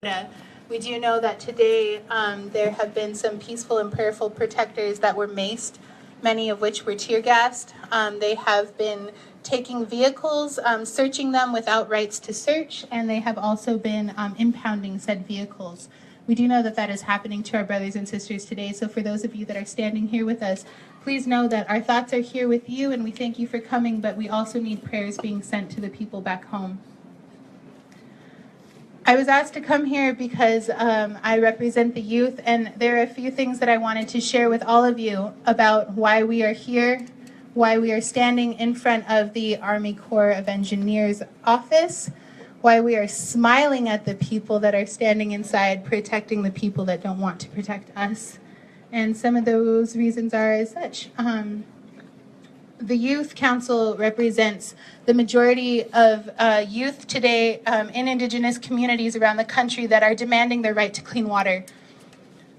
We do know that today there have been some peaceful and prayerful protectors that were maced, many of which were tear gassed. They have been taking vehicles, searching them without rights to search, and they have also been impounding said vehicles. We do know that that is happening to our brothers and sisters today. So for those of you that are standing here with us, please know that our thoughts are here with you, and we thank you for coming, but we also need prayers being sent to the people back home. I was asked to come here because I represent the youth, and there are a few things that I wanted to share with all of you about why we are here, why we are standing in front of the Army Corps of Engineers office, why we are smiling at the people that are standing inside protecting the people that don't want to protect us. And some of those reasons are as such. The Youth Council represents the majority of youth today in Indigenous communities around the country that are demanding their right to clean water.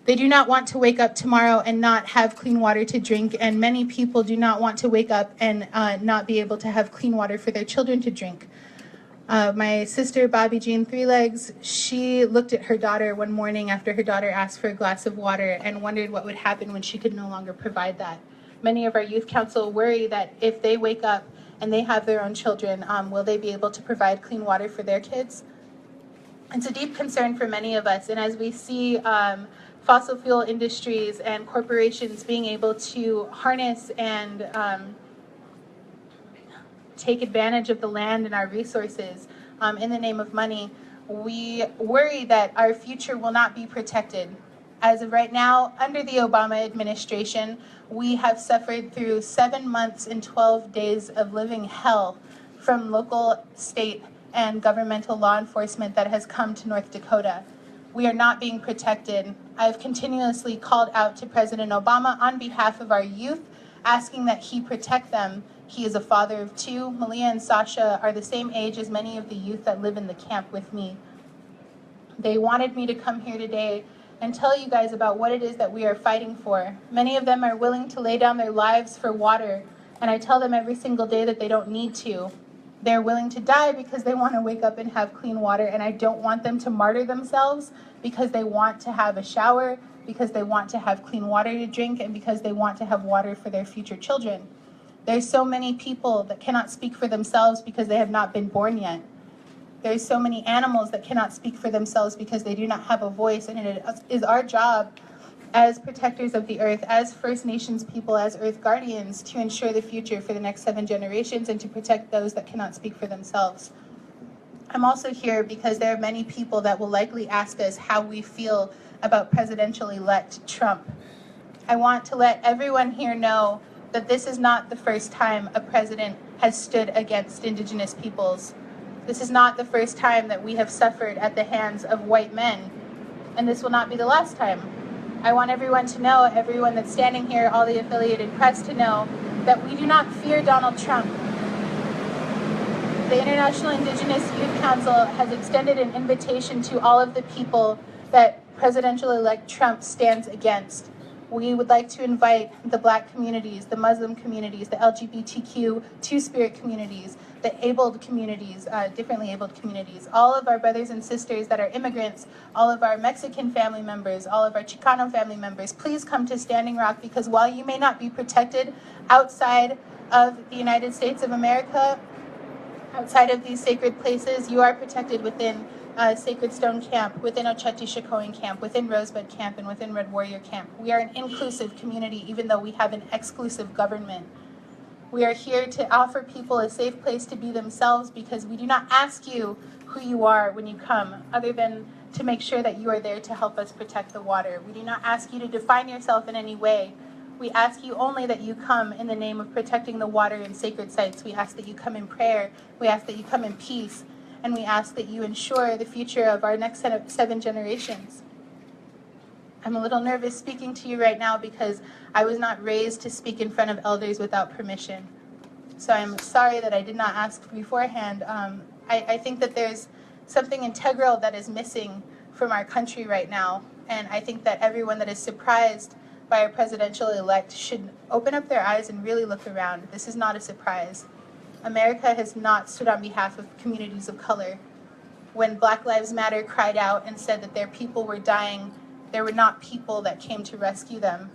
They do not want to wake up tomorrow and not have clean water to drink, and many people do not want to wake up and not be able to have clean water for their children to drink. My sister, Bobby Jean Threelegs, she looked at her daughter one morning after her daughter asked for a glass of water and wondered what would happen when she could no longer provide that. Many of our youth council worry that if they wake up and they have their own children, will they be able to provide clean water for their kids? It's a deep concern for many of us, and as we see fossil fuel industries and corporations being able to harness and take advantage of the land and our resources in the name of money, we worry that our future will not be protected. As of right now, under the Obama administration, we have suffered through 7 months and 12 days of living hell from local, state, and governmental law enforcement that has come to North Dakota. We are not being protected. I've continuously called out to President Obama on behalf of our youth, asking that he protect them. He is a father of 2. Malia and Sasha are the same age as many of the youth that live in the camp with me. They wanted me to come here today and tell you guys about what it is that we are fighting for. Many of them are willing to lay down their lives for water, and I tell them every single day that they don't need to. They're willing to die because they want to wake up and have clean water, and I don't want them to martyr themselves because they want to have a shower, because they want to have clean water to drink, and because they want to have water for their future children. There's so many people that cannot speak for themselves because they have not been born yet. There's so many animals that cannot speak for themselves because they do not have a voice, and it is our job as protectors of the earth, as First Nations people, as Earth Guardians, to ensure the future for the next 7 generations and to protect those that cannot speak for themselves. I'm also here because there are many people that will likely ask us how we feel about presidential-elect Trump. I want to let everyone here know that this is not the first time a president has stood against Indigenous peoples. This is not the first time that we have suffered at the hands of white men, and this will not be the last time. I want everyone to know, everyone that's standing here, all the affiliated press to know, that we do not fear Donald Trump. The International Indigenous Youth Council has extended an invitation to all of the people that presidential-elect Trump stands against. We would like to invite the Black communities, the Muslim communities, the LGBTQ, Two-Spirit communities, the abled communities, differently abled communities, all of our brothers and sisters that are immigrants, all of our Mexican family members, all of our Chicano family members, please come to Standing Rock, because while you may not be protected outside of the United States of America, outside of these sacred places, you are protected within Sacred Stone Camp, within Oceti-Shikoin Camp, within Rosebud Camp, and within Red Warrior Camp. We are an inclusive community, even though we have an exclusive government. We are here to offer people a safe place to be themselves, because we do not ask you who you are when you come, other than to make sure that you are there to help us protect the water. We do not ask you to define yourself in any way. We ask you only that you come in the name of protecting the water and sacred sites. We ask that you come in prayer. We ask that you come in peace. And we ask that you ensure the future of our next 7 generations. I'm a little nervous speaking to you right now because I was not raised to speak in front of elders without permission. So I'm sorry that I did not ask beforehand. I think that there's something integral that is missing from our country right now. And I think that everyone that is surprised by our presidential elect should open up their eyes and really look around. This is not a surprise. America has not stood on behalf of communities of color. When Black Lives Matter cried out and said that their people were dying, there were not people that came to rescue them.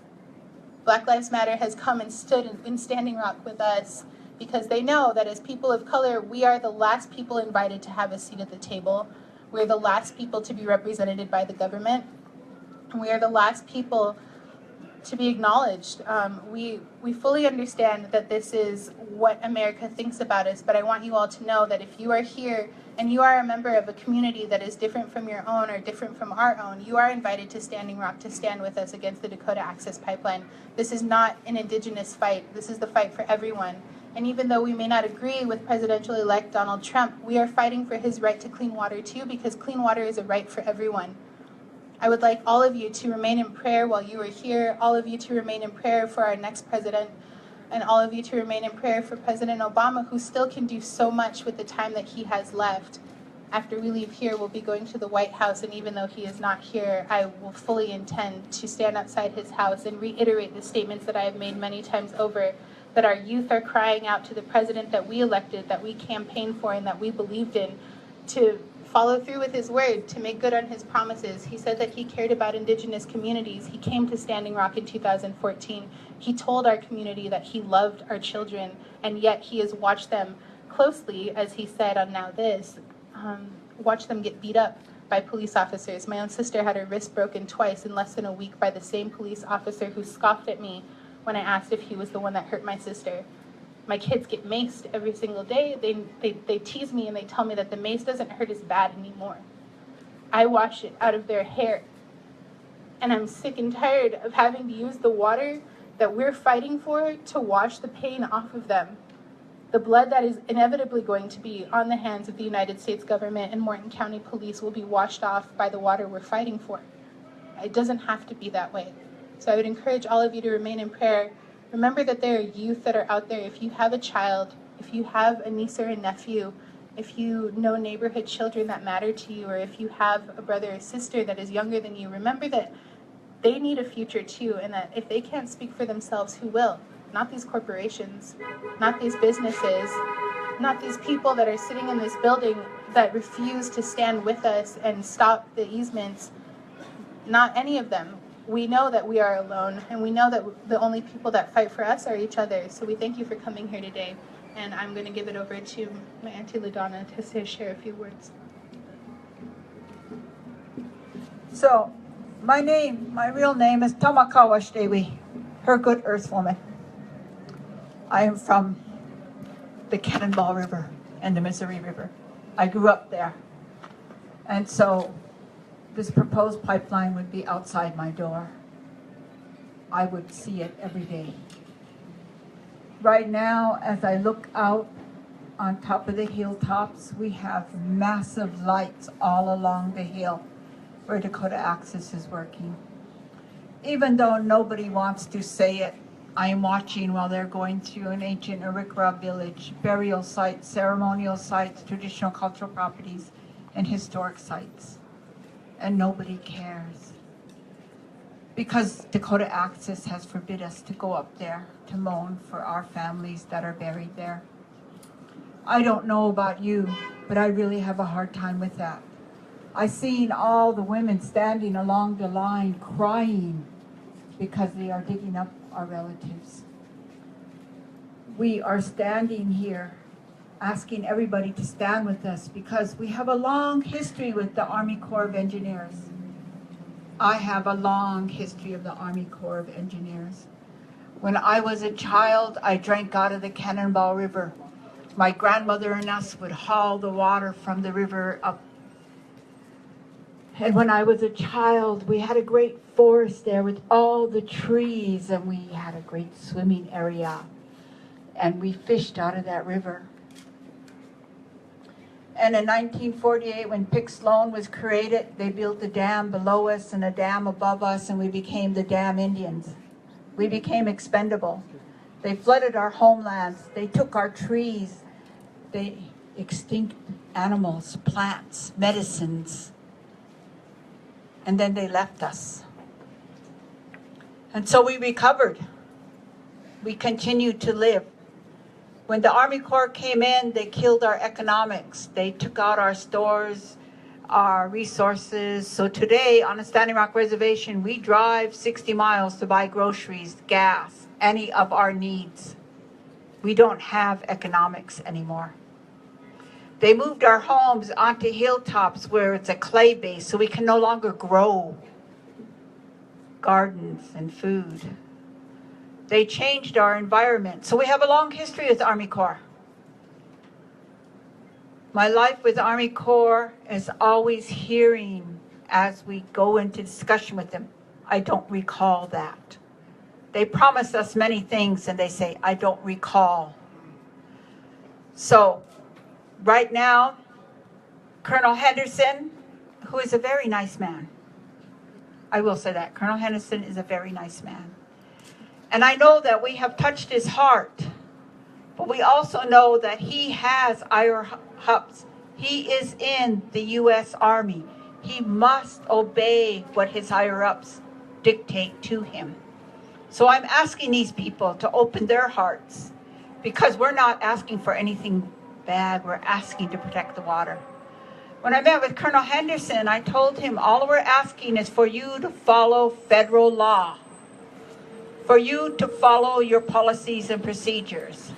Black Lives Matter has come and stood in Standing Rock with us because they know that as people of color, we are the last people invited to have a seat at the table. We're the last people to be represented by the government. We are the last people to be acknowledged. We fully understand that this is what America thinks about us, but I want you all to know that if you are here and you are a member of a community that is different from your own or different from our own, you are invited to Standing Rock to stand with us against the Dakota Access Pipeline. This is not an indigenous fight. This is the fight for everyone. And even though we may not agree with presidential-elect Donald Trump, we are fighting for his right to clean water too, because clean water is a right for everyone. I would like all of you to remain in prayer while you are here, all of you to remain in prayer for our next president, and all of you to remain in prayer for President Obama, who still can do so much with the time that he has left. After we leave here, we'll be going to the White House, and even though he is not here, I will fully intend to stand outside his house and reiterate the statements that I have made many times over, that our youth are crying out to the president that we elected, that we campaigned for, and that we believed in, to follow through with his word, to make good on his promises. He said that he cared about indigenous communities. He came to Standing Rock in 2014. He told our community that he loved our children, and yet he has watched them closely, as he said on Now This, watch them get beat up by police officers. My own sister had her wrist broken twice in less than a week by the same police officer who scoffed at me when I asked if he was the one that hurt my sister. My kids get maced every single day. They tease me and they tell me that the mace doesn't hurt as bad anymore. I wash it out of their hair. And I'm sick and tired of having to use the water that we're fighting for to wash the pain off of them. The blood that is inevitably going to be on the hands of the United States government and Morton County Police will be washed off by the water we're fighting for. It doesn't have to be that way. So I would encourage all of you to remain in prayer. Remember that there are youth that are out there. If you have a child, if you have a niece or a nephew, if you know neighborhood children that matter to you, or if you have a brother or sister that is younger than you, remember that they need a future too, and that if they can't speak for themselves, who will? Not these corporations, not these businesses, not these people that are sitting in this building that refuse to stand with us and stop the easements, not any of them. We know that we are alone, and we know that the only people that fight for us are each other. So we thank you for coming here today, and I'm going to give it over to my Auntie LaDonna to share a few words. So, my real name is Tamakawa Dewi, her good earth woman. I am from the Cannonball River and the Missouri River. I grew up there. And so this proposed pipeline would be outside my door. I would see it every day. Right now, as I look out on top of the hilltops, we have massive lights all along the hill where Dakota Access is working. Even though nobody wants to say it, I am watching while they're going through an ancient Arikara village, burial sites, ceremonial sites, traditional cultural properties, and historic sites. And nobody cares. Because Dakota Access has forbid us to go up there to mourn for our families that are buried there. I don't know about you, but I really have a hard time with that. I've seen all the women standing along the line crying because they are digging up our relatives. We are standing here asking everybody to stand with us because we have a long history with the Army Corps of Engineers. I have a long history of the Army Corps of Engineers. When I was a child, I drank out of the Cannonball River. My grandmother and us would haul the water from the river up. And when I was a child, we had a great forest there with all the trees, and we had a great swimming area. And we fished out of that river. And in 1948, when Pick Sloan was created, they built a dam below us and a dam above us, and we became the Dam Indians. We became expendable. They flooded our homelands. They took our trees. They extinct animals, plants, medicines. And then they left us. And so we recovered. We continued to live. When the Army Corps came in, they killed our economics. They took out our stores. our resources. So today on a Standing Rock Reservation, we drive 60 miles to buy groceries, gas, any of our needs. We don't have economics anymore. They moved our homes onto hilltops where it's a clay base, so we can no longer grow gardens and food. They changed our environment. So we have a long history with Army Corps. My life with Army Corps is always hearing as we go into discussion with them, I don't recall that. They promise us many things and they say, I don't recall. So right now, Colonel Henderson, who is a very nice man, I will say that, Colonel Henderson is a very nice man. And I know that we have touched his heart, but we also know that he has IRHUPs. He is in the U.S. Army. He must obey what his higher-ups dictate to him. So I'm asking these people to open their hearts, because we're not asking for anything bad. We're asking to protect the water. When I met with Colonel Henderson, I told him all we're asking is for you to follow federal law, for you to follow your policies and procedures,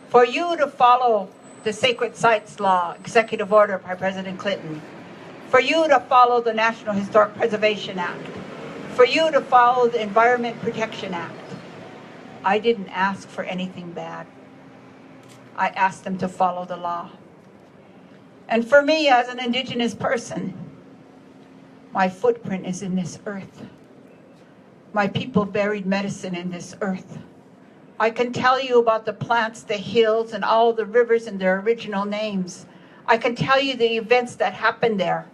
for you to follow the Sacred Sites Law, executive order by President Clinton, for you to follow the National Historic Preservation Act, for you to follow the Environment Protection Act. I didn't ask for anything bad. I asked them to follow the law. And for me, as an Indigenous person, my footprint is in this earth. My people buried medicine in this earth. I can tell you about the plants, the hills, and all the rivers and their original names. I can tell you the events that happened there.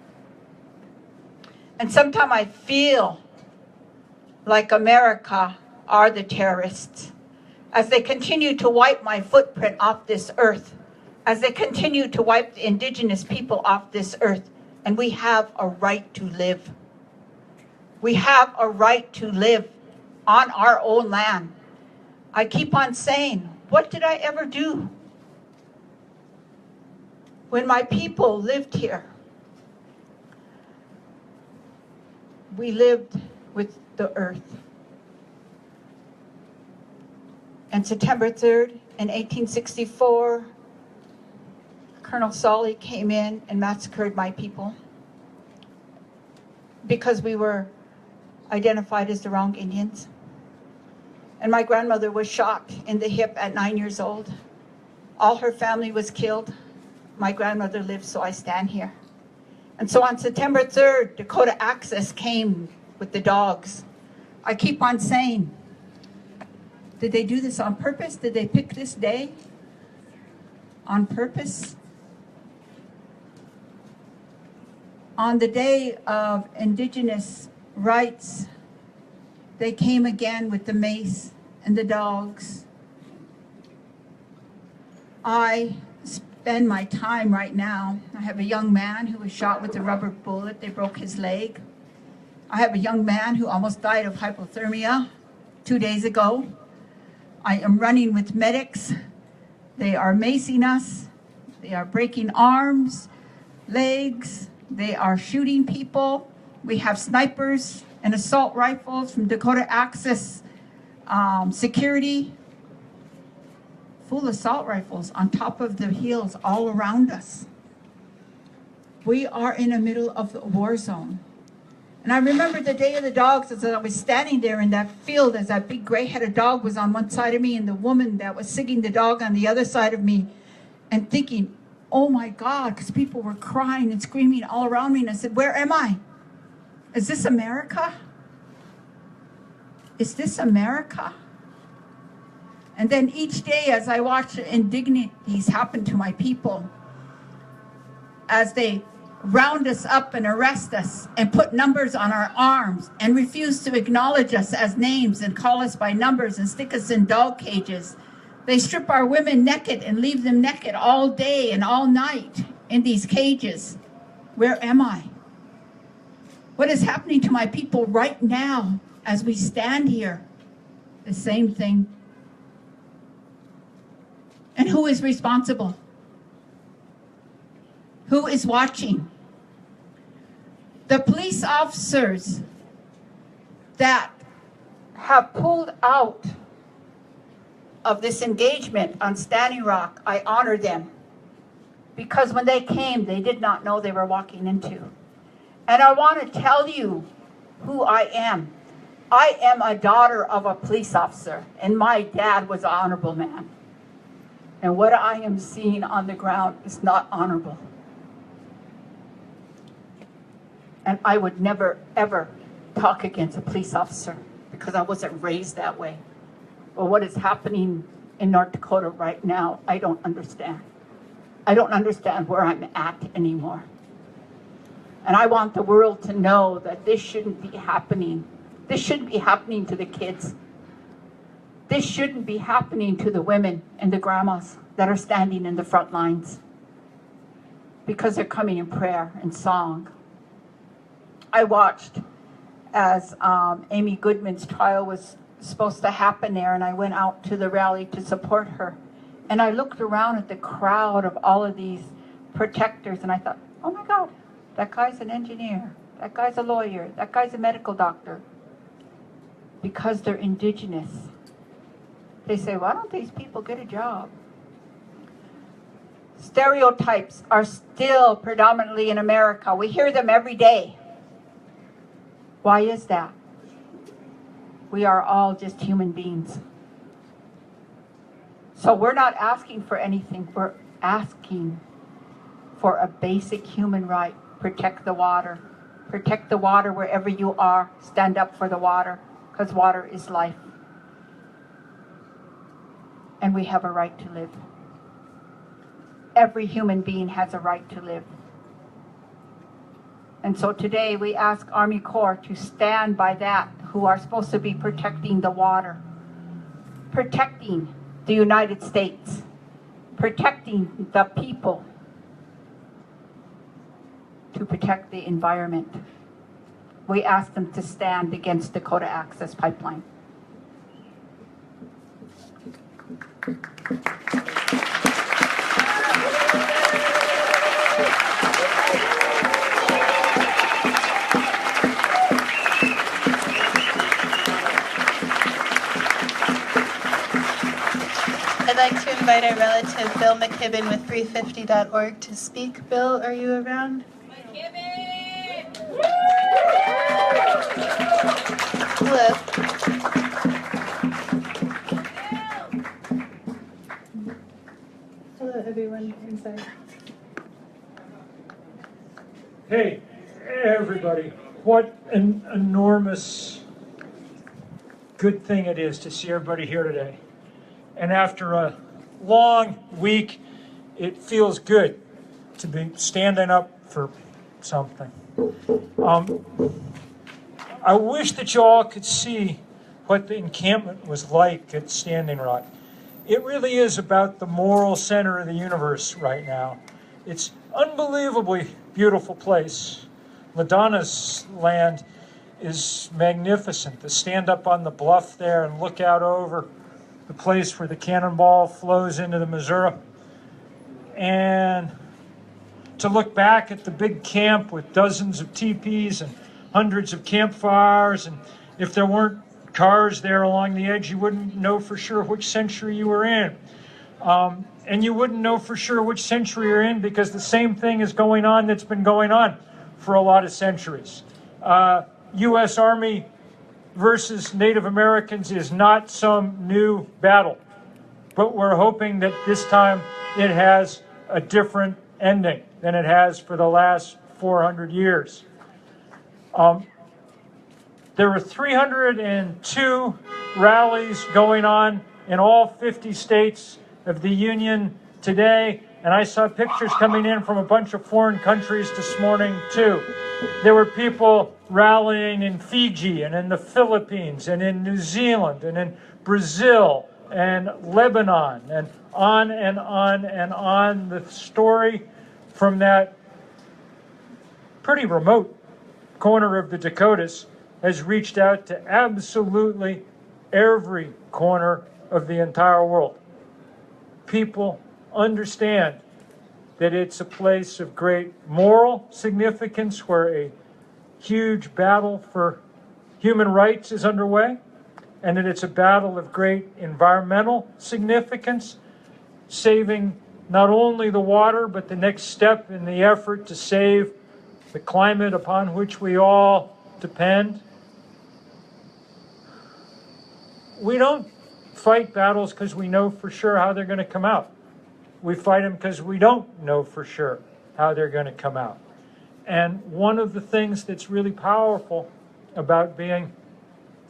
And sometimes I feel like America are the terrorists as they continue to wipe my footprint off this earth, as they continue to wipe the Indigenous people off this earth. And we have a right to live. We have a right to live on our own land. I keep on saying, what did I ever do? When my people lived here, we lived with the earth. And September 3rd, in 1864, Colonel Solly came in and massacred my people because we were identified as the wrong Indians. And my grandmother was shot in the hip at 9 years old. All her family was killed. My grandmother lived, so I stand here. And so on September 3rd, Dakota Access came with the dogs. I keep on saying, did they do this on purpose? Did they pick this day on purpose? On the day of Indigenous rights, they came again with the mace and the dogs. I spend my time right now. I have a young man who was shot with a rubber bullet. They broke his leg. I have a young man who almost died of hypothermia 2 days ago. I am running with medics. They are macing us. They are breaking arms, legs. They are shooting people. We have snipers and assault rifles from Dakota Access Security. Full assault rifles on top of the hills all around us. We are in the middle of the war zone. And I remember the day of the dogs as I was standing there in that field as that big gray-headed dog was on one side of me and the woman that was sitting the dog on the other side of me, and thinking, oh my God, because people were crying and screaming all around me. And I said, where am I? Is this America? Is this America? And then each day as I watch the indignities happen to my people, as they round us up and arrest us and put numbers on our arms and refuse to acknowledge us as names and call us by numbers and stick us in dog cages. They strip our women naked and leave them naked all day and all night in these cages. Where am I? What is happening to my people right now as we stand here? The same thing. And who is responsible? Who is watching? The police officers that have pulled out of this engagement on Standing Rock, I honor them. Because when they came, they did not know they were walking into. And I want to tell you who I am. I am a daughter of a police officer, and my dad was an honorable man. And what I am seeing on the ground is not honorable. And I would never, ever talk against a police officer because I wasn't raised that way. But what is happening in North Dakota right now, I don't understand. I don't understand where I'm at anymore. And I want the world to know that this shouldn't be happening. This shouldn't be happening to the kids. This shouldn't be happening to the women and the grandmas that are standing in the front lines because they're coming in prayer and song. I watched as Amy Goodman's trial was supposed to happen there, and I went out to the rally to support her. And I looked around at the crowd of all of these protectors, and I thought, oh my God, that guy's an engineer, that guy's a lawyer, that guy's a medical doctor. Because they're indigenous. They say, why don't these people get a job? Stereotypes are still predominantly in America. We hear them every day. Why is that? We are all just human beings. So we're not asking for anything. We're asking for a basic human right. Protect the water. Protect the water wherever you are. Stand up for the water, because water is life. And we have a right to live. Every human being has a right to live. And so today we ask Army Corps to stand by that, who are supposed to be protecting the water, protecting the United States, protecting the people, to protect the environment. We ask them to stand against Dakota Access Pipeline. I'd like to invite our relative Bill McKibben with 350.org to speak. Bill, are you around? Hello. Hello, everyone inside. Hey, everybody. What an enormous good thing it is to see everybody here today. And after a long week, it feels good to be standing up for something. I wish that you all could see what the encampment was like at Standing Rock. It really is about the moral center of the universe right now. It's an unbelievably beautiful place. Madonna's land is magnificent. To stand up on the bluff there and look out over the place where the cannonball flows into the Missouri, and to look back at the big camp with dozens of teepees and hundreds of campfires, and if there weren't cars there along the edge, you wouldn't know for sure which century you were in. And you wouldn't know for sure which century you're in because the same thing is going on that's been going on for a lot of centuries. U.S. Army versus Native Americans is not some new battle, but we're hoping that this time it has a different ending than it has for the last 400 years. There were 302 rallies going on in all 50 states of the Union today, and I saw pictures coming in from a bunch of foreign countries this morning too. There were people rallying in Fiji and in the Philippines and in New Zealand and in Brazil and Lebanon and on and on and on. The story from that pretty remote corner of the Dakotas has reached out to absolutely every corner of the entire world. People understand that it's a place of great moral significance where a huge battle for human rights is underway, and that it's a battle of great environmental significance, saving not only the water, but the next step in the effort to save the climate upon which we all depend. We don't fight battles because we know for sure how they're going to come out. We fight them because we don't know for sure how they're going to come out. And one of the things that's really powerful about being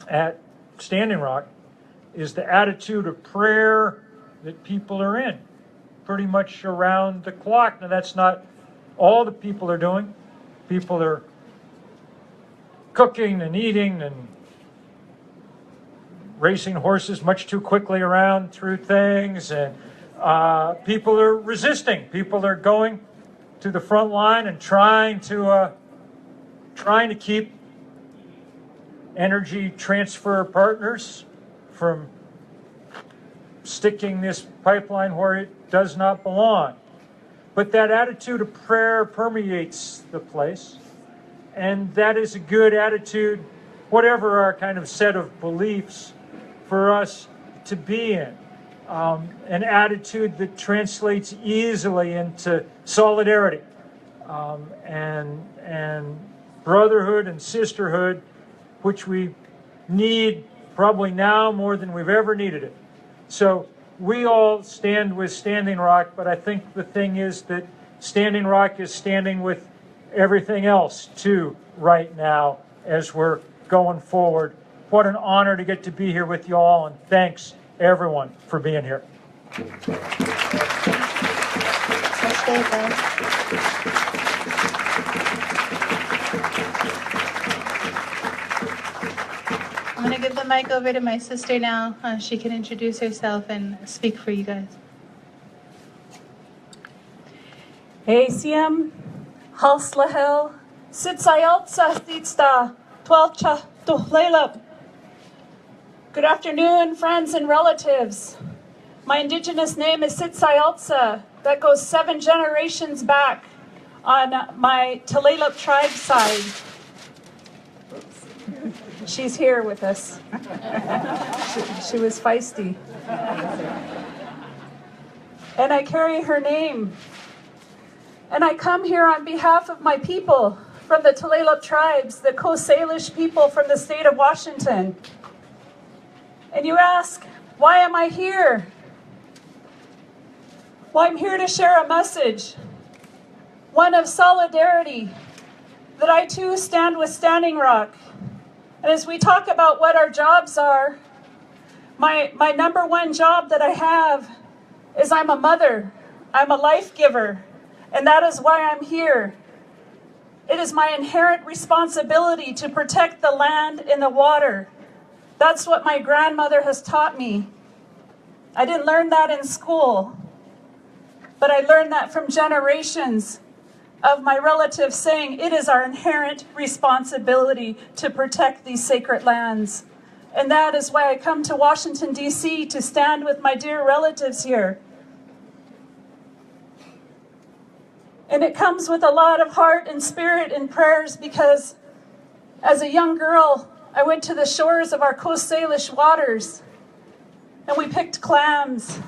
at Standing Rock is the attitude of prayer that people are in, pretty much around the clock. Now, that's not all the people are doing. People are cooking and eating and racing horses much too quickly around through things, and people are resisting. People are going to the front line and trying to keep energy transfer partners from sticking this pipeline where it does not belong. But that attitude of prayer permeates the place, and that is a good attitude, whatever our kind of set of beliefs, for us to be in. An attitude that translates easily into solidarity and brotherhood and sisterhood, which we need probably now more than we've ever needed it. So we all stand with Standing Rock, but I think the thing is that Standing Rock is standing with everything else too right now as we're going forward. What an honor to get to be here with you all, and thanks everyone for being here. I'm going to give the mic over to my sister now. She can introduce herself and speak for you guys. ACM, Halslahel, Sitsayotsa Thitsta, Twelcha Tuhlalab. Good afternoon, friends and relatives. My indigenous name is Sitsayotsa. That goes 7 generations back on my Tulalip tribe side. She's here with us. She was feisty. And I carry her name. And I come here on behalf of my people from the Tulalip tribes, the Coast Salish people from the state of Washington. And you ask, why am I here? Well, I'm here to share a message, one of solidarity, that I too stand with Standing Rock. And as we talk about what our jobs are, my number one job that I have is I'm a mother. I'm a life giver. And that is why I'm here. It is my inherent responsibility to protect the land and the water. That's what my grandmother has taught me. I didn't learn that in school, but I learned that from generations of my relatives saying it is our inherent responsibility to protect these sacred lands. And that is why I come to Washington, D.C. to stand with my dear relatives here. And it comes with a lot of heart and spirit and prayers, because as a young girl, I went to the shores of our Coast Salish waters and we picked clams.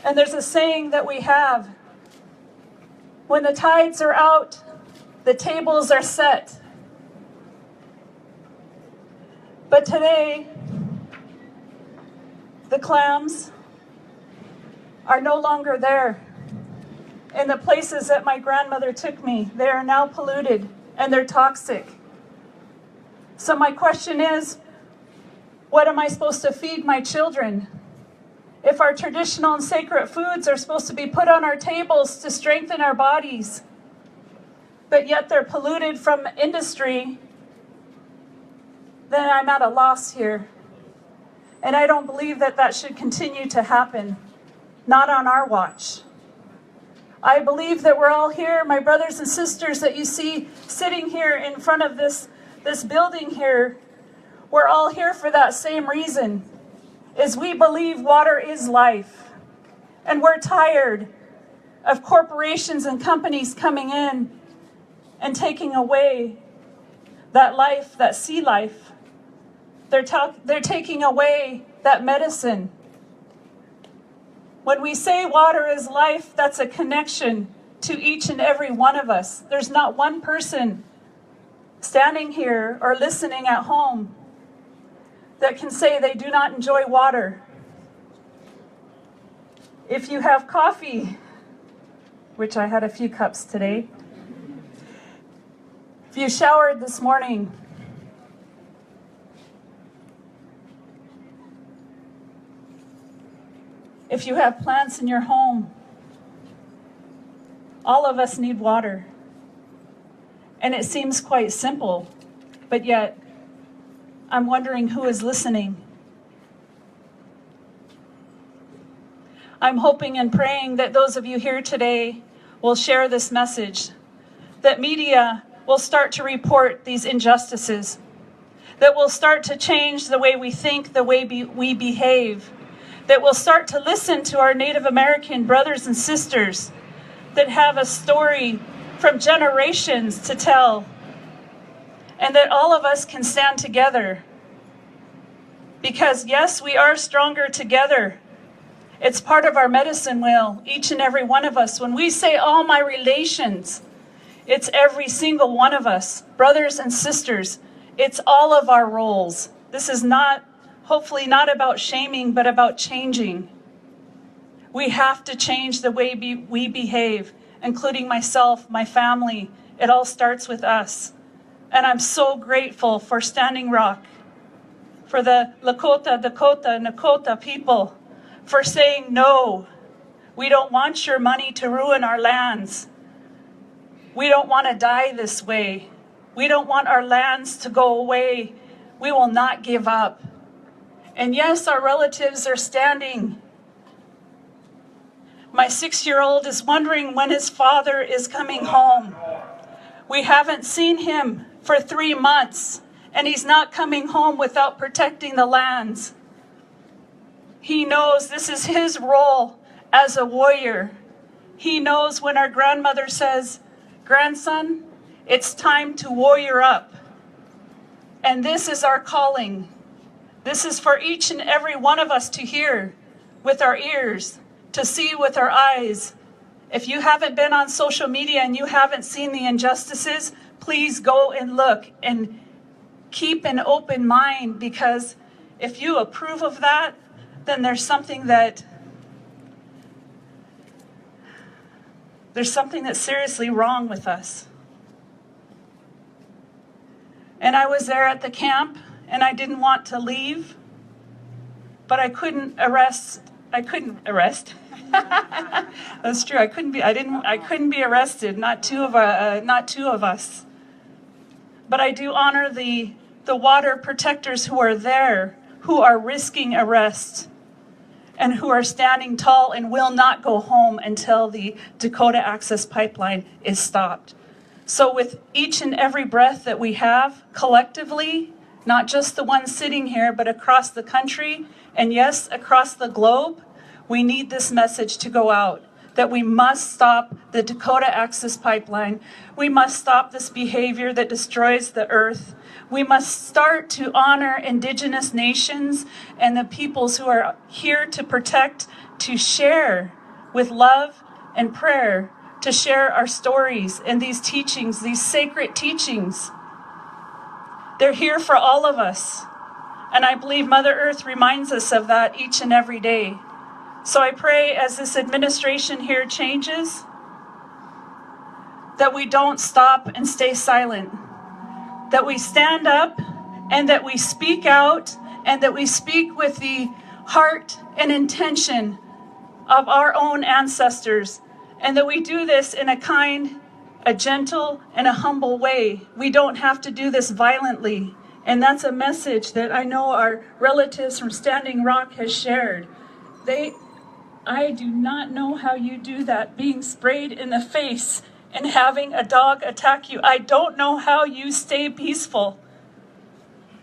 And there's a saying that we have: when the tides are out, the tables are set. But today, the clams are no longer there. In the places that my grandmother took me, they are now polluted and they're toxic. So my question is, what am I supposed to feed my children? If our traditional and sacred foods are supposed to be put on our tables to strengthen our bodies, but yet they're polluted from industry, then I'm at a loss here. And I don't believe that that should continue to happen, not on our watch. I believe that we're all here, my brothers and sisters that you see sitting here in front of this building here, we're all here for that same reason, is we believe water is life. And we're tired of corporations and companies coming in and taking away that life, that sea life. They're taking away that medicine. When we say water is life, that's a connection to each and every one of us. There's not one person standing here or listening at home that can say they do not enjoy water. If you have coffee, which I had a few cups today, if you showered this morning, if you have plants in your home, all of us need water. And it seems quite simple, but yet I'm wondering who is listening. I'm hoping and praying that those of you here today will share this message, that media will start to report these injustices, that we'll start to change the way we think, the way we behave, that we'll start to listen to our Native American brothers and sisters that have a story from generations to tell, and that all of us can stand together. Because yes, we are stronger together. It's part of our medicine wheel, each and every one of us. When we say all my relations, it's every single one of us, brothers and sisters. It's all of our roles. This is not, hopefully not about shaming, but about changing. We have to change the way we behave, including myself, my family. It all starts with us. And I'm so grateful for Standing Rock, for the Lakota, Dakota, Nakota people, for saying no. We don't want your money to ruin our lands. We don't want to die this way. We don't want our lands to go away. We will not give up. And yes, our relatives are standing. My 6-year-old is wondering when his father is coming home. We haven't seen him for 3 months, and he's not coming home without protecting the lands. He knows this is his role as a warrior. He knows when our grandmother says, "Grandson, it's time to warrior up." And this is our calling. This is for each and every one of us to hear with our ears, to see with our eyes. If you haven't been on social media and you haven't seen the injustices, please go and look and keep an open mind, because if you approve of that, then there's something that's seriously wrong with us. And I was there at the camp, and I didn't want to leave, but I couldn't arrest. That's true. I couldn't be arrested. Not two of us. But I do honor the water protectors who are there, who are risking arrest, and who are standing tall and will not go home until the Dakota Access Pipeline is stopped. So with each and every breath that we have collectively, not just the ones sitting here, but across the country, and yes, across the globe, we need this message to go out, that we must stop the Dakota Access Pipeline. We must stop this behavior that destroys the earth. We must start to honor Indigenous nations and the peoples who are here to protect, to share with love and prayer, to share our stories and these teachings, these sacred teachings. They're here for all of us. And I believe Mother Earth reminds us of that each and every day. So I pray as this administration here changes, that we don't stop and stay silent, that we stand up and that we speak out, and that we speak with the heart and intention of our own ancestors, and that we do this in a kind, a gentle, and a humble way. We don't have to do this violently. And that's a message that I know our relatives from Standing Rock has shared. I do not know how you do that, being sprayed in the face and having a dog attack you. I don't know how you stay peaceful,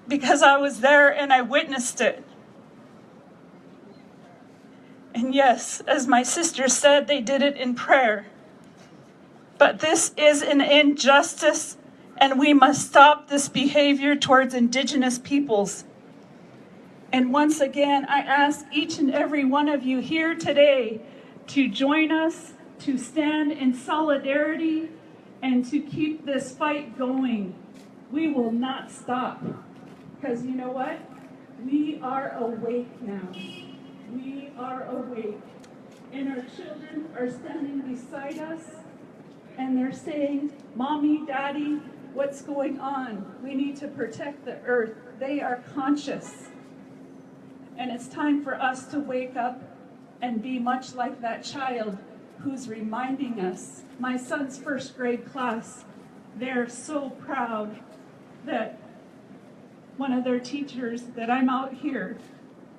because I was there and I witnessed it. And yes, as my sister said, they did it in prayer. But this is an injustice, and we must stop this behavior towards Indigenous peoples. And once again, I ask each and every one of you here today to join us, to stand in solidarity, and to keep this fight going. We will not stop, because you know what? We are awake now. We are awake. And our children are standing beside us, and they're saying, Mommy, Daddy, what's going on? We need to protect the earth. They are conscious. And it's time for us to wake up and be much like that child who's reminding us. My son's first grade class, they're so proud that one of their teachers, that I'm out here,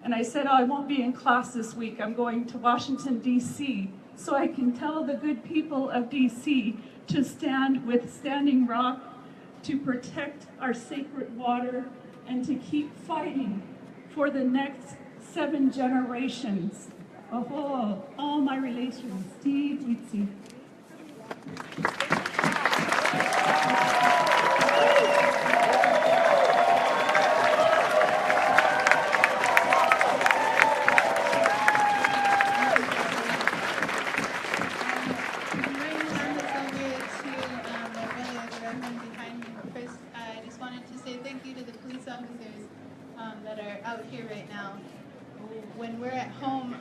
and I said, oh, I won't be in class this week. I'm going to Washington, D.C., so I can tell the good people of D.C. to stand with Standing Rock, to protect our sacred water, and to keep fighting for the next 7 generations. Oh, all my relations. Steve, Witsi. That are out here right now. When we're at home,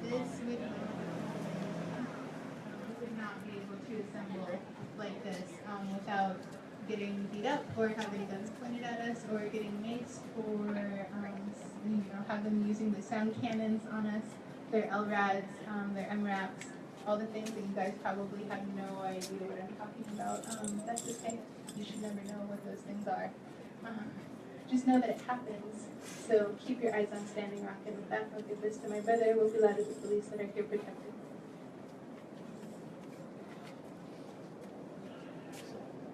we would not be able to assemble like this without getting beat up or having guns pointed at us or getting maced or have them using the sound cannons on us, their LRADs, their MRAPs, all the things that you guys probably have no idea what I'm talking about. That's okay. You should never know what those things are. Just know that it happens. So keep your eyes on Standing Rock, and with that, I'll give this to my brother. We'll be loud as the police that are here protected.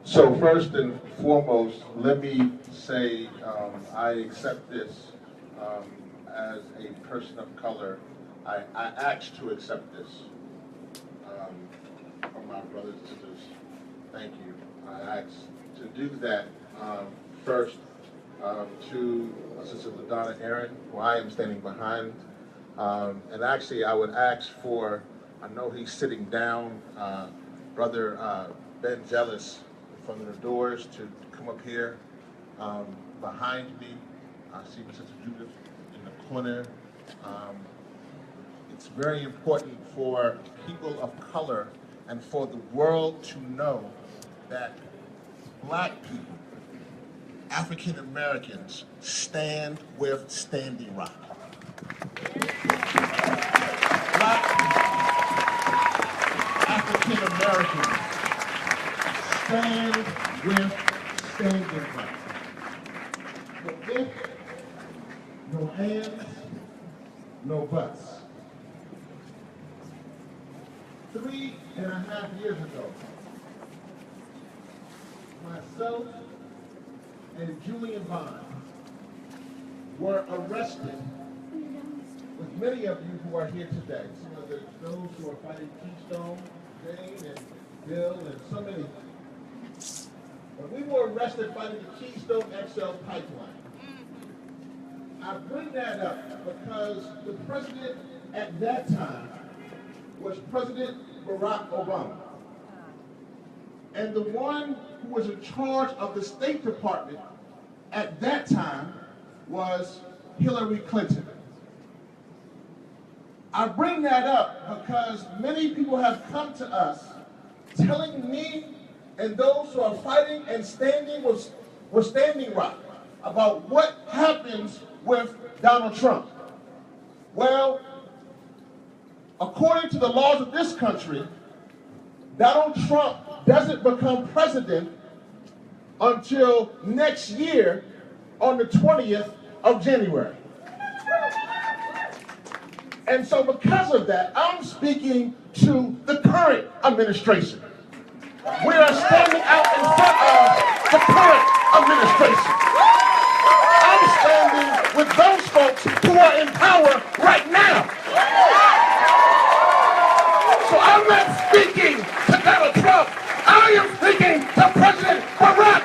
So first and foremost, let me say I accept this as a person of color. I asked to accept this from my brothers and sisters. Thank you. I asked to do that first. To Sister LaDonna Aaron, who I am standing behind. And actually, I would ask for, I know he's sitting down, Brother Ben Jealous in front of the doors to come up here. Behind me, I see Sister Judith in the corner. It's very important for people of color and for the world to know that Black people, African Americans, stand with Standing Rock. Black African Americans stand with Standing Rock. No ifs, no ands, no buts. 3.5 years ago, myself and Julian Bond were arrested with many of you who are here today. Some of those who are fighting Keystone, Jane and Bill and so many. But we were arrested fighting the Keystone XL pipeline. I bring that up because the president at that time was President Barack Obama. And the one who was in charge of the State Department at that time was Hillary Clinton. I bring that up because many people have come to us telling me and those who are fighting and standing with Standing Rock about what happens with Donald Trump. Well, according to the laws of this country, Donald Trump doesn't become president until next year on the 20th of January. And so because of that, I'm speaking to the current administration. We are standing out in front of the current administration. I'm standing with those folks who are in power right now. So I'm not speaking to Donald Trump. I am speaking to President Barack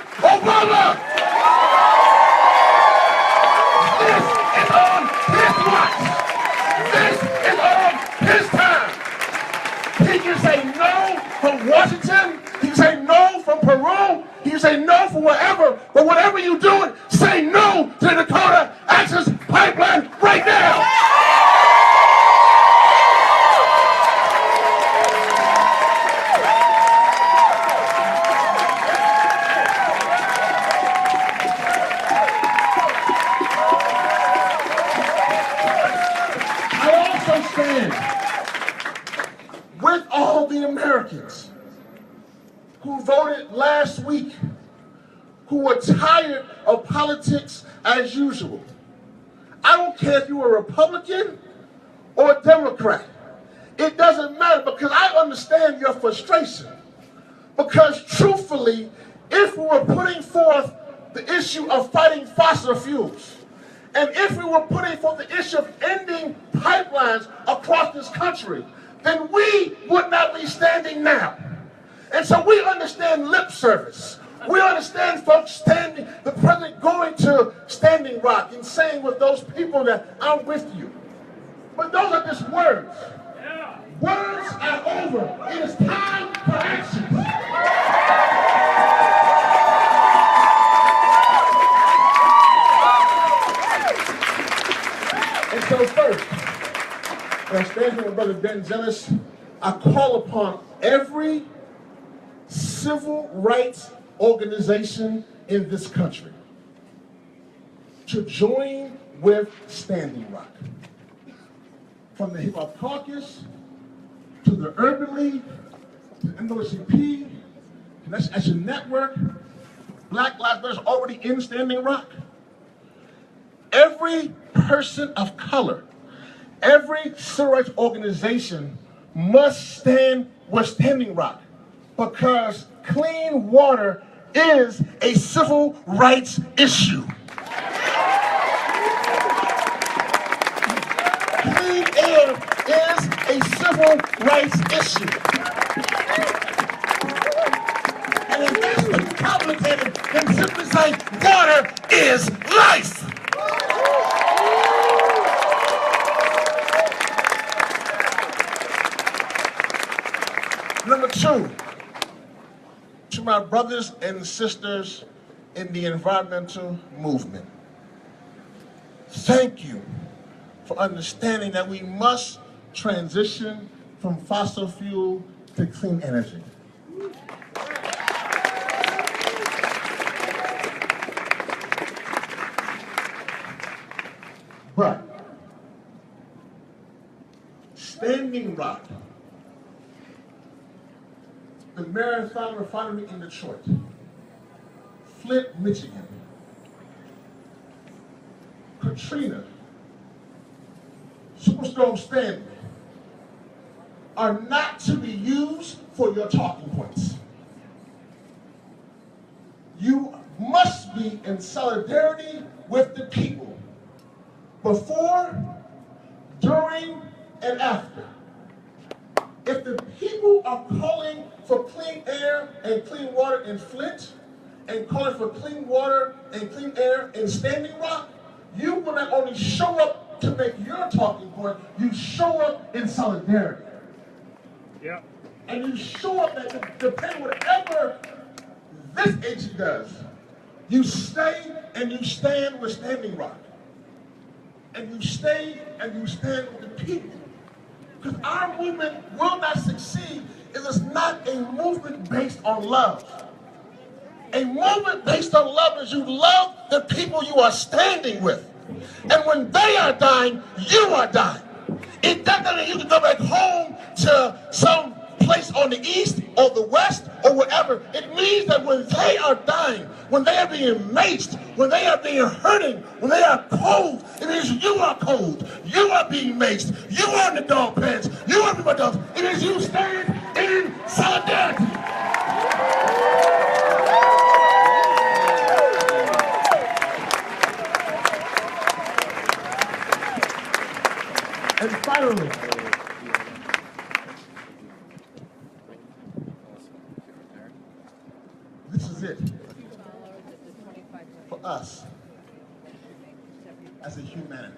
wherever, but whatever you do, say no to the Dakota Access Pipeline right now. I also stand with all the Americans who voted last week, who were tired of politics as usual. I don't care if you're a Republican or a Democrat. It doesn't matter, because I understand your frustration. Because truthfully, if we were putting forth the issue of fighting fossil fuels, and if we were putting forth the issue of ending pipelines across this country, then we would not be standing now. And so we understand lip service. We understand folks standing, the president going to Standing Rock and saying with those people that I'm with you. But those are just words. Words are over. It is time for action. And so first, when I stand here with Brother Ben Zealous, I call upon every civil rights organization in this country to join with Standing Rock. From the Hip Hop Caucus to the Urban League, to the NAACP, Connection Action Network, Black Lives Matter is already in Standing Rock. Every person of color, every civil rights organization must stand with Standing Rock, because clean water is a civil rights issue. Clean air is a civil rights issue. And if that's too complicated, then simply say water is life. Number two, to my brothers and sisters in the environmental movement, thank you for understanding that we must transition from fossil fuel to clean energy. But Standing Rock, the Marathon Refinery in Detroit, Flint, Michigan, Katrina, Superstorm Stanley are not to be used for your talking points. You must be in solidarity with the people before, during, and after. If the people are calling for clean air and clean water in Flint, and calling for clean water and clean air in Standing Rock, you will not only show up to make your talking point, you show up in solidarity. Yeah. And you show up that depending whatever this agency does, you stay and you stand with Standing Rock. And you stay and you stand with the people. Because our movement will not succeed if it's not a movement based on love. A movement based on love is you love the people you are standing with. And when they are dying, you are dying. It doesn't mean you can go back home to some place on the east or the west or wherever. It means that when they are dying, when they are being maced, when they are being hurting, when they are cold, it means you are cold. You are being maced. You are in the dog pants. You are in the dogs. It means you stand in solidarity. And finally, this is it for us as a humanity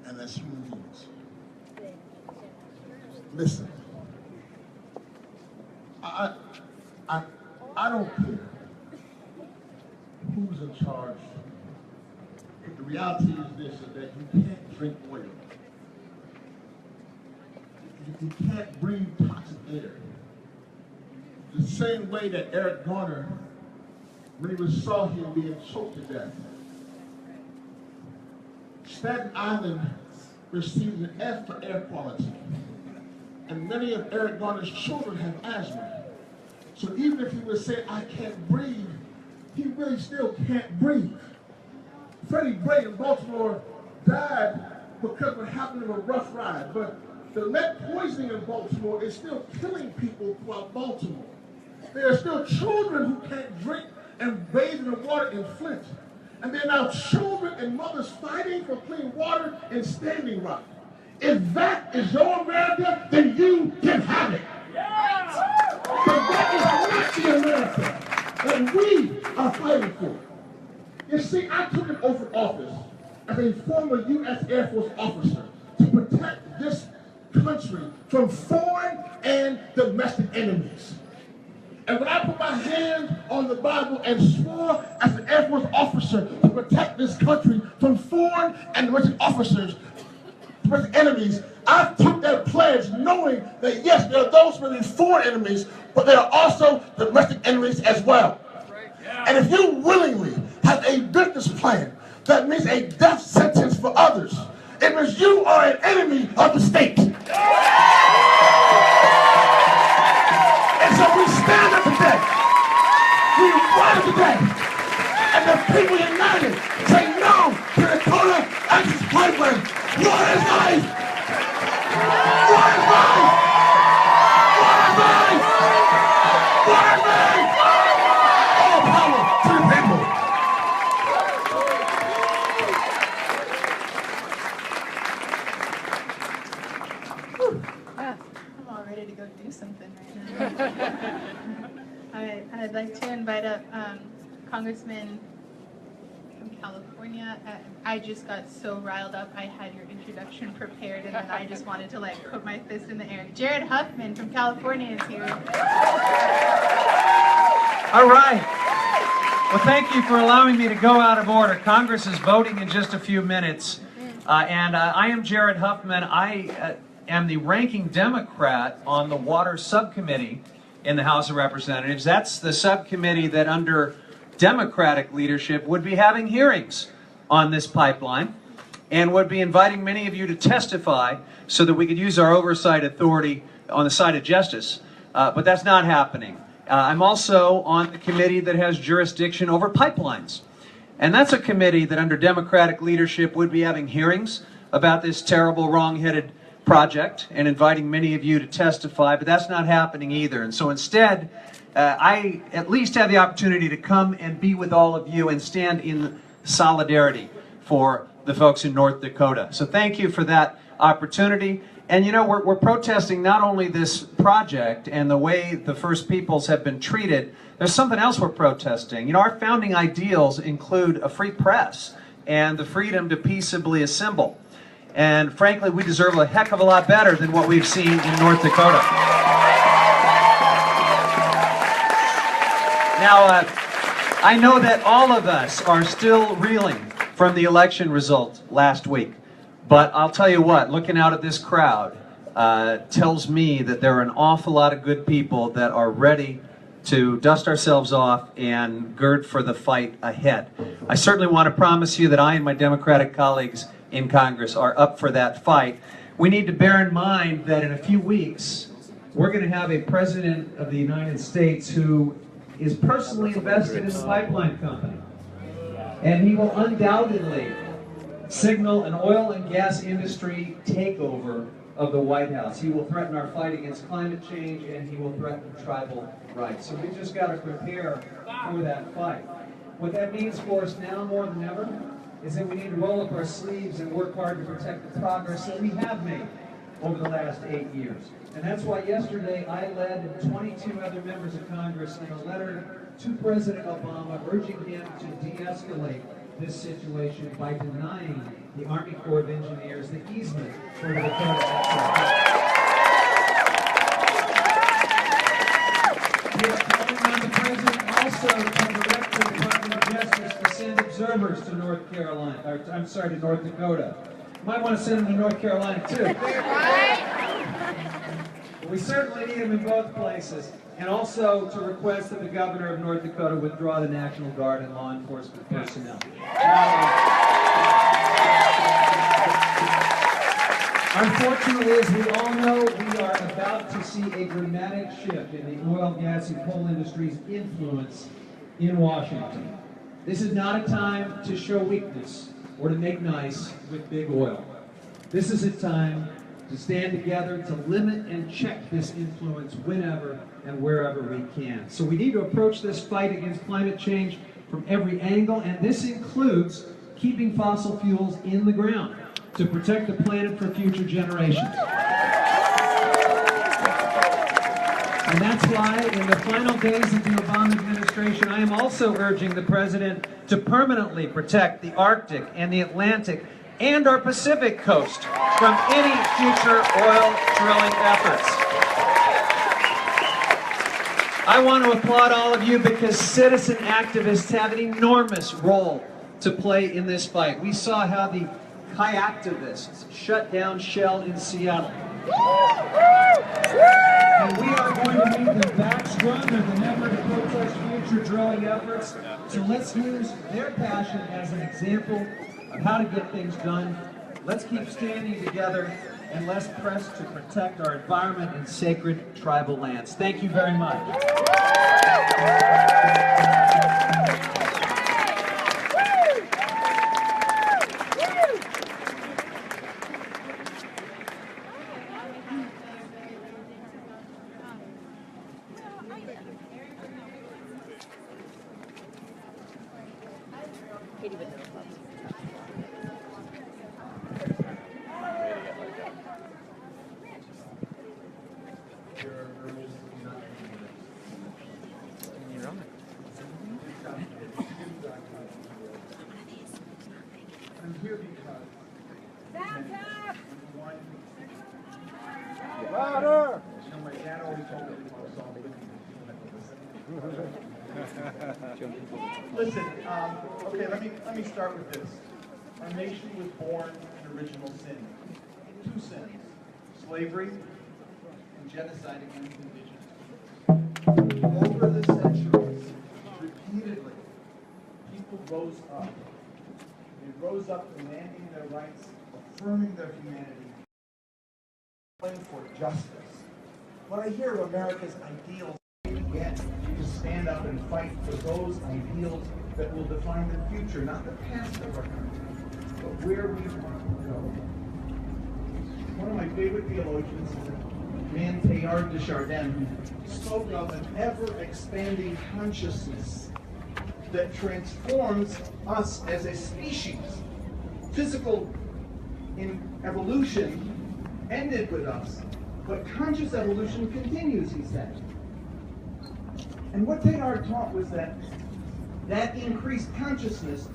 and as human beings. Listen, I don't care who's in charge. But the reality is this, is that you can't drink oil. You can't breathe toxic air. The same way that Eric Garner, when we saw him being choked to death. Staten Island received an F for air quality. And many of Eric Garner's children have asthma. So even if he would say, I can't breathe, he really still can't breathe. Freddie Gray in Baltimore died because of what happened in a rough ride. But the lead poisoning in Baltimore is still killing people throughout Baltimore. There are still children who can't drink and bathe in the water in Flint. And there are now children and mothers fighting for clean water in Standing Rock. If that is your America, then you can have it. But that is not the America that we are fighting for. You see, I took an oath of office as a former U.S. Air Force officer to protect this country from foreign and domestic enemies. And when I put my hand on the Bible and swore as an Air Force officer to protect this country from foreign and domestic enemies, I took that pledge knowing that yes, there are those really foreign enemies, but there are also domestic enemies as well. And if you willingly have a business plan that means a death sentence for others, it means you are an enemy of the state. And so we stand up today, we rise today, and the people united say no to the Dakota Access Pipeline. Water is life! Water is life! Water is life! Water is life! All power to the people. I'm all ready to go do something right now. I'd like to invite up Congressman from California. I just got so riled up. I had your introduction prepared, and then I just wanted to like put my fist in the air. Jared Huffman from California is here. All right. Well, thank you for allowing me to go out of order. Congress is voting in just a few minutes. And I am Jared Huffman. I am the ranking Democrat on the Water Subcommittee in the House of Representatives. That's the subcommittee that under Democratic leadership would be having hearings on this pipeline and would be inviting many of you to testify so that we could use our oversight authority on the side of justice. But that's not happening. I'm also on the committee that has jurisdiction over pipelines. And that's a committee that under Democratic leadership would be having hearings about this terrible, wrong-headed project and inviting many of you to testify, but that's not happening either. And so instead, I at least have the opportunity to come and be with all of you and stand in solidarity for the folks in North Dakota. So thank you for that opportunity. And you know, we're protesting not only this project and the way the First Peoples have been treated, there's something else we're protesting. You know, our founding ideals include a free press and the freedom to peaceably assemble. And frankly, we deserve a heck of a lot better than what we've seen in North Dakota. Now, I know that all of us are still reeling from the election result last week. But I'll tell you what, looking out at this crowd tells me that there are an awful lot of good people that are ready to dust ourselves off and gird for the fight ahead. I certainly want to promise you that I and my Democratic colleagues in Congress are up for that fight. We need to bear in mind that in a few weeks, we're going to have a President of the United States who is personally invested in the pipeline company. And he will undoubtedly signal an oil and gas industry takeover of the White House. He will threaten our fight against climate change, and he will threaten tribal rights. So we've just got to prepare for that fight. What that means for us now more than ever is that we need to roll up our sleeves and work hard to protect the progress that we have made over the last 8 years. And that's why yesterday I led and 22 other members of Congress in a letter to President Obama urging him to de-escalate this situation by denying the Army Corps of Engineers the easement for the Dakota Access Pipeline. We are calling on the President also to direct the Department Department of Justice to send observers to North Carolina, or I'm sorry, to North Dakota. You might want to send them to North Carolina too. We certainly need them in both places. And also to request that the governor of North Dakota withdraw the National Guard and law enforcement personnel. Unfortunately, as we all know, we are about to see a dramatic shift in the oil, gas, and coal industry's influence in Washington. This is not a time to show weakness or to make nice with big oil. This is a time to stand together to limit and check this influence whenever and wherever we can. So we need to approach this fight against climate change from every angle, and this includes keeping fossil fuels in the ground to protect the planet for future generations. And that's why, in the final days of the Obama administration, I am also urging the President to permanently protect the Arctic and the Atlantic and our Pacific coast from any future oil drilling efforts. I want to applaud all of you because citizen activists have an enormous role to play in this fight. We saw how the activists shut down Shell in Seattle. And we are going to need them back stronger than ever to protest future drilling efforts. So let's use their passion as an example of how to get things done. Let's keep standing together and let's press to protect our environment and sacred tribal lands. Thank you very much. I'm here because Louder! my dad always told me I was all Listen, okay, let me start with this. Our nation was born in original sin. Two sins: slavery and genocide against indigenous people. Over the centuries, repeatedly, people rose up. They rose up demanding their rights, affirming their humanity, fighting for justice. When I hear of America's ideals, again, to stand up and fight for those ideals that will define the future, not the past of our country, but where we want to go. One of my favorite theologians is a man, Teilhard de Chardin, who spoke of an ever-expanding consciousness that transforms us as a species. Physical evolution ended with us, but conscious evolution continues, he said. And what Teilhard taught was that increased consciousness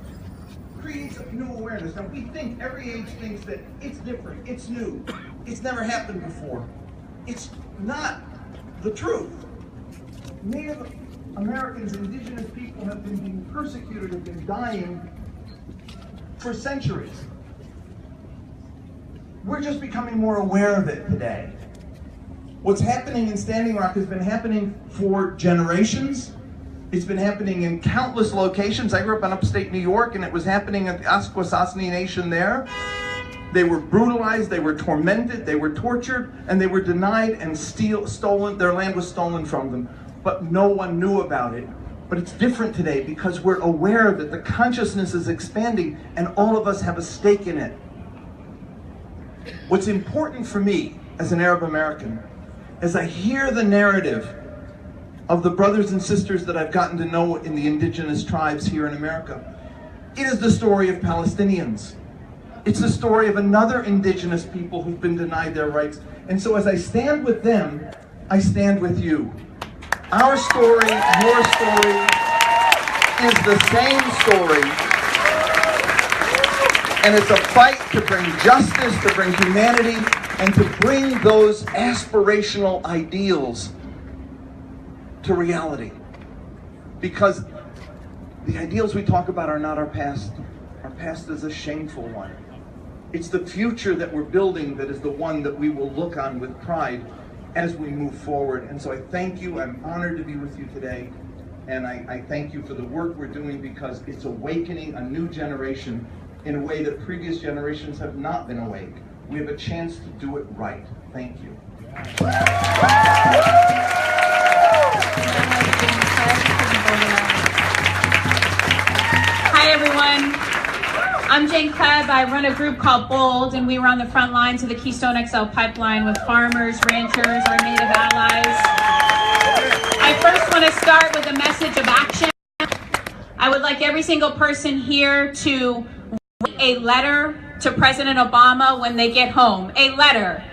creates a new awareness. Now, we think, every age thinks that it's different, it's new, it's never happened before. It's not the truth. Native Americans, indigenous people, have been being persecuted, have been dying for centuries. We're just becoming more aware of it today. What's happening in Standing Rock has been happening for generations. It's been happening in countless locations. I grew up in upstate New York, and it was happening at the Asquassasni Nation there. They were brutalized, they were tormented, they were tortured, and they were denied and stolen. Their land was stolen from them. But no one knew about it. But it's different today because we're aware that the consciousness is expanding and all of us have a stake in it. What's important for me as an Arab American, as I hear the narrative of the brothers and sisters that I've gotten to know in the indigenous tribes here in America, it is the story of Palestinians. It's the story of another indigenous people who've been denied their rights. And so as I stand with them, I stand with you. Our story, your story, is the same story. And it's a fight to bring justice, to bring humanity, and to bring those aspirational ideals to reality. Because The ideals we talk about are not our past. Our past is a shameful one. It's the future that we're building that is the one that we will look on with pride as we move forward. And so I thank you. I'm honored to be with you today. And I thank you for the work we're doing, because it's awakening a new generation in a way that previous generations have not been awake. We have a chance to do it right. Thank you. Hi everyone, I'm Jane Klebb. I run a group called BOLD, and we were on the front lines of the Keystone XL pipeline with farmers, ranchers, our native allies. I first want to start with a message of action. I would like every single person here to write a letter to President Obama when they get home. A letter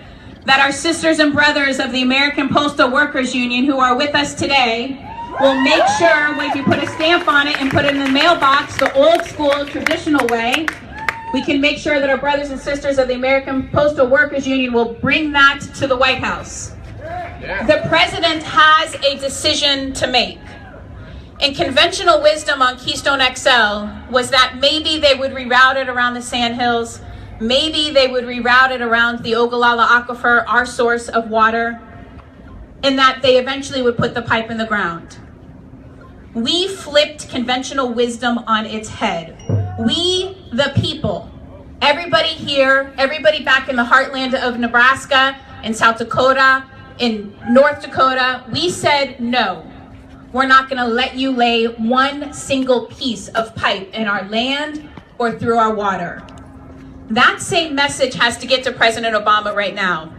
that our sisters and brothers of the American Postal Workers Union who are with us today will make sure, if you put a stamp on it and put it in the mailbox the old school traditional way, we can make sure that our brothers and sisters of the American Postal Workers Union will bring that to the White House. The president has a decision to make. And conventional wisdom on Keystone XL was that maybe they would reroute it around the Sandhills, maybe they would reroute it around the Ogallala Aquifer, our source of water, and that they eventually would put the pipe in the ground. We flipped conventional wisdom on its head. We, the people, everybody here, everybody back in the heartland of Nebraska, in South Dakota, in North Dakota, we said no. We're not going to let you lay one single piece of pipe in our land or through our water. That same message has to get to President Obama right now,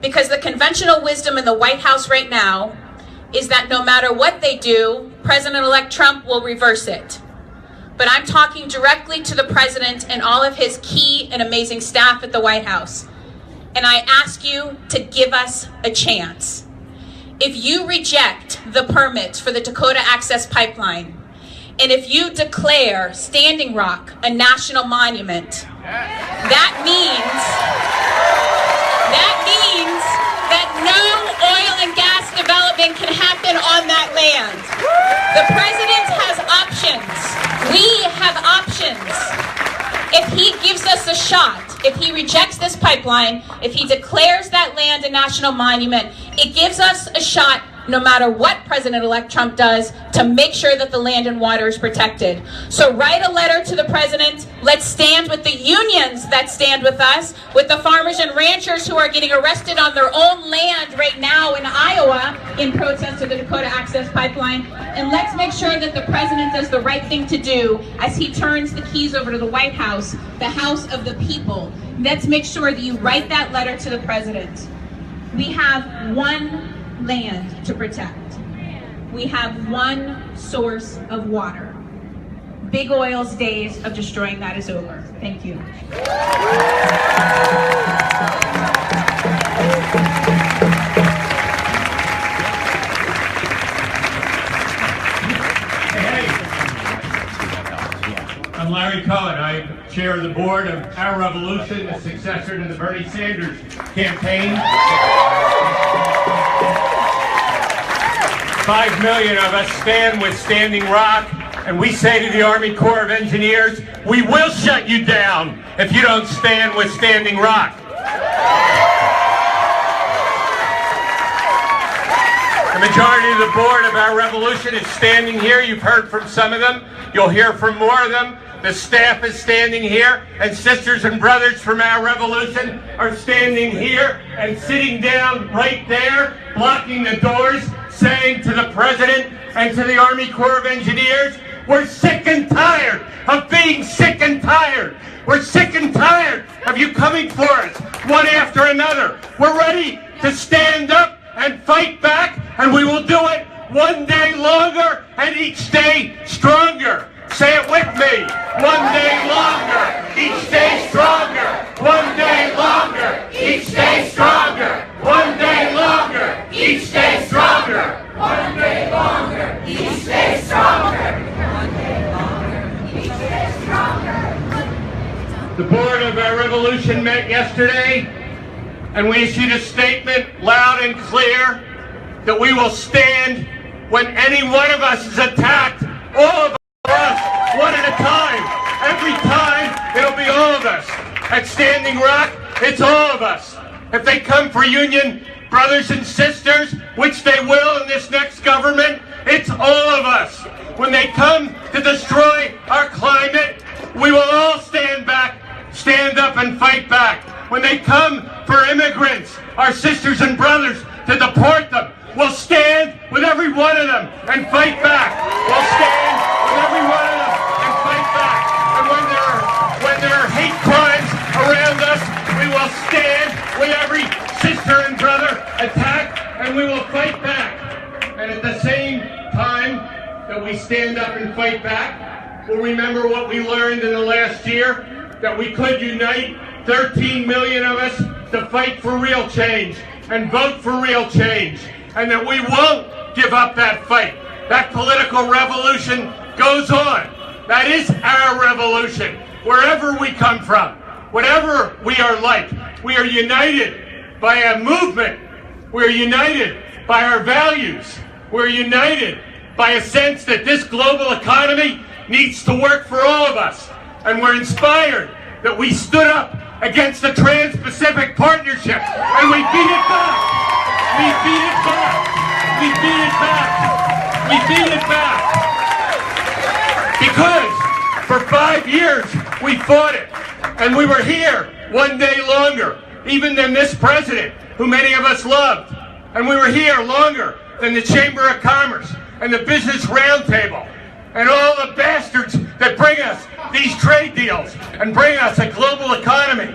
because the conventional wisdom in the White House right now is that no matter what they do, President-elect Trump will reverse it. But I'm talking directly to the president and all of his key and amazing staff at the White House. And I ask you to give us a chance. If you reject the permits for the Dakota Access Pipeline, and if you declare Standing Rock a national monument, that means that no oil and gas development can happen on that land. The president has options. We have options. If he gives us a shot, if he rejects this pipeline, if he declares that land a national monument, it gives us a shot, no matter what President-elect Trump does, to make sure that the land and water is protected. So write a letter to the president. Let's stand with the unions that stand with us, with the farmers and ranchers who are getting arrested on their own land right now in Iowa in protest of the Dakota Access Pipeline. And let's make sure that the president does the right thing to do as he turns the keys over to the White House, the House of the people. Let's make sure that you write that letter to the president. We have one land to protect. We have one source of water. Big Oil's days of destroying that is over. Thank you. I'm Larry Cohen. I'm chair of the board of Our Revolution, the successor to the Bernie Sanders campaign. 5 million of us stand with Standing Rock, and we say to the Army Corps of Engineers, we will shut you down if you don't stand with Standing Rock. The majority of the board of Our Revolution is standing here. You've heard from some of them. You'll hear from more of them. The staff is standing here, and sisters and brothers from Our Revolution are standing here and sitting down right there, blocking the doors, saying to the president and to the Army Corps of Engineers, we're sick and tired of being sick and tired. We're sick and tired of you coming for us one after another. We're ready to stand up and fight back, and we will do it one day longer and each day stronger. Say it with me. One day longer, each day stronger. One day longer, each day stronger. One day longer, each day stronger. One day longer, each day stronger. One day longer, each day stronger. The board of Our Revolution met yesterday, and we issued a statement loud and clear that we will stand when any one of us is attacked. All of us one at a time. Every time, it'll be all of us. At Standing Rock, it's all of us. If they come for union brothers and sisters, which they will in this next government, it's all of us. When they come to destroy our climate, we will all stand up and fight back. When they come for immigrants, our sisters and brothers, to deport them, we'll stand with every one of them and fight back. We'll stand with every one of them and fight back. And when there are hate crimes around us, we will stand with every sister and brother attacked, and we will fight back. And at the same time that we stand up and fight back, we'll remember what we learned in the last year, that we could unite 13 million of us to fight for real change and vote for real change, and that we won't give up that fight. That political revolution goes on. That is our revolution. Wherever we come from, whatever we are like, we are united by a movement. We are united by our values. We're united by a sense that this global economy needs to work for all of us. And we're inspired that we stood up against the Trans-Pacific Partnership, and we beat it back. We beat it back. We beat it back. We beat it back. Because for 5 years we fought it, and we were here one day longer, even than this president, who many of us loved. And we were here longer than the Chamber of Commerce and the Business Roundtable and all the bastards that bring us these trade deals and bring us a global economy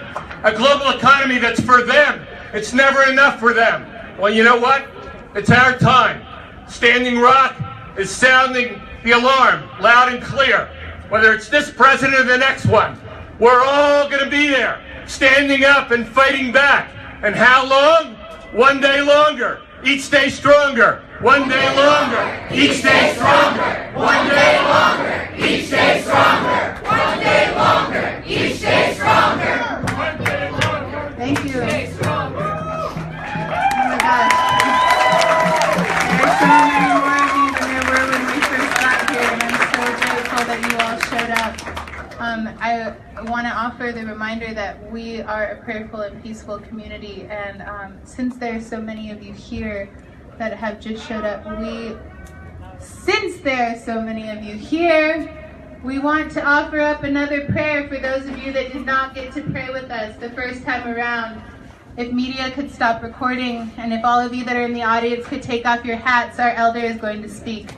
that's for them. It's never enough for them. Well, you know what? It's our time. Standing Rock is sounding the alarm loud and clear. Whether it's this president or the next one, we're all going to be there, standing up and fighting back. And how long? One day longer. Each day stronger. One day longer. Each day stronger. One day longer. Each day stronger. One day longer. Each day stronger. One day longer. Thank you. Each day stronger. Oh my gosh. There's so many more of you than there were when we first got here, and I'm so grateful that you all showed up. I want to offer the reminder that we are a prayerful and peaceful community, and since there are so many of you here that have just showed up, we want to offer up another prayer for those of you that did not get to pray with us the first time around. If media could stop recording, and if all of you that are in the audience could take off your hats, our elder is going to speak.